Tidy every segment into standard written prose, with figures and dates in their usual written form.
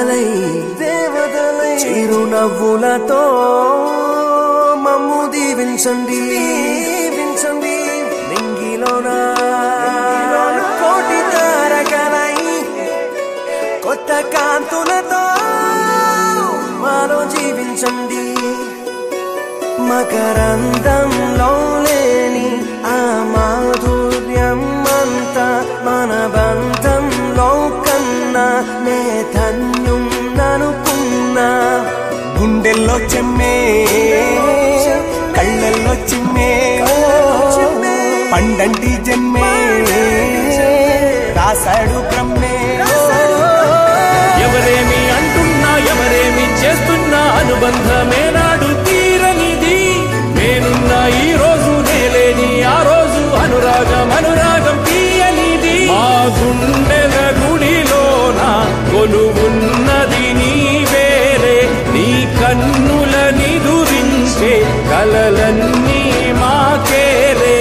దేవతలై చిరునవ్వులతో మమ్ము దీవించండి నింగిలోన కోటి తారకలై కొత్త కాంతులతో మాలో జీవించండి మకరందంలో లేని ఆ మాధుర్యం అంతా మన బంధంలో కన్నా నే ధన్యున్ననుకున్నా గుండెల్లో చెమ్మే కళ్ళల్లో చిమ్మే పండంటి జన్మే రాశాడు బ్రహ్మే ఎవరేమి అంటున్నా ఎవరేమి చేస్తున్నా అనుబంధమే నాడు తీరనిది నేనున్నా ఈ రోజు నేలేని ఆ రోజు అనురాగం తీయనిది మా గుండెల గుడిలోన కొలువున్నది నీవేలే నీ కన్నుల నిదురించే కలలన్నీ మాకేలే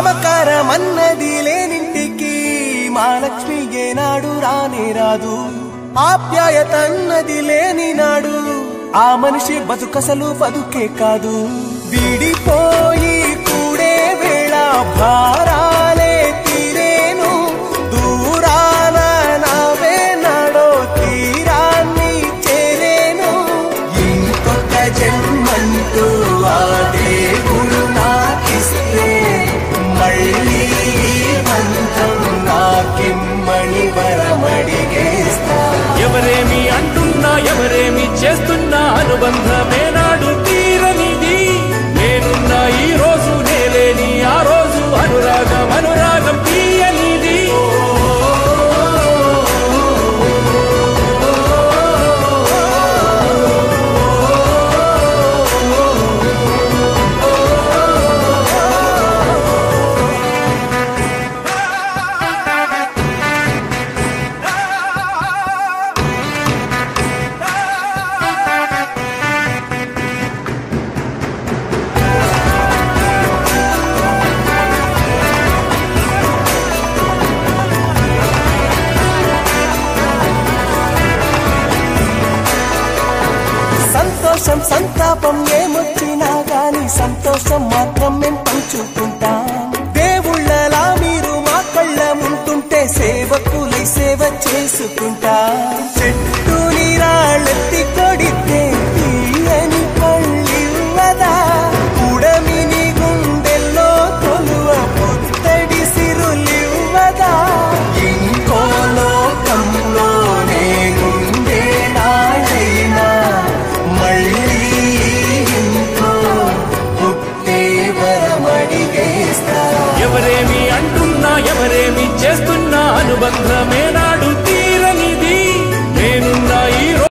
మమకారమన్నది లేనింటికి మహాలక్ష్మి ఏనాడు రానే రాదు ఆప్యాయతన్నది లేని నాడు ఆ మనిషి బతుకసలు బతుకే కాదు విడిపోయి కూడే వేళ భారాలే తీరేను దూరాన నావే నాడో తీరాన్ని చేరేను ఇంకొక జన్మంటూ ఆ దేవుడు నాకిస్తే మళ్ళీ బంధం నాకిమ్మని వరమడిగేస్తా ఎవరేమి అంటున్నా ఎవరేమి చేస్తున్నా అనుబంధమే నాడు తీరనిది నేనున్నా ఈ రోజు నేలేని ఆ రోజు అనురాగం తీయనిది సంతోషం సంతాపం ఏమొచ్చినా గాని సంతోషం మాత్రం మేం పంచుకుంటాం దేవుళ్ళలా మీరు మా కళ్ళ ఉంటుంటే సేవకులై సేవ చేసుకుంటా చెట్టు నీరాళ్ళెత్తి కొడితే తీయని పళ్ళివ్వదా ఉడమిని గుండెల్లో కొలువ పుత్తడి సిరులివ్వదా ఇంకో లోకంలో నేనుండే నాడైనా మళ్ళీ ఇంకో పుట్టే వరమడిగేస్తా ఎవరేమి అంటున్నా ఎవరేమి చేస్తున్నా అనుబంధమే నాడు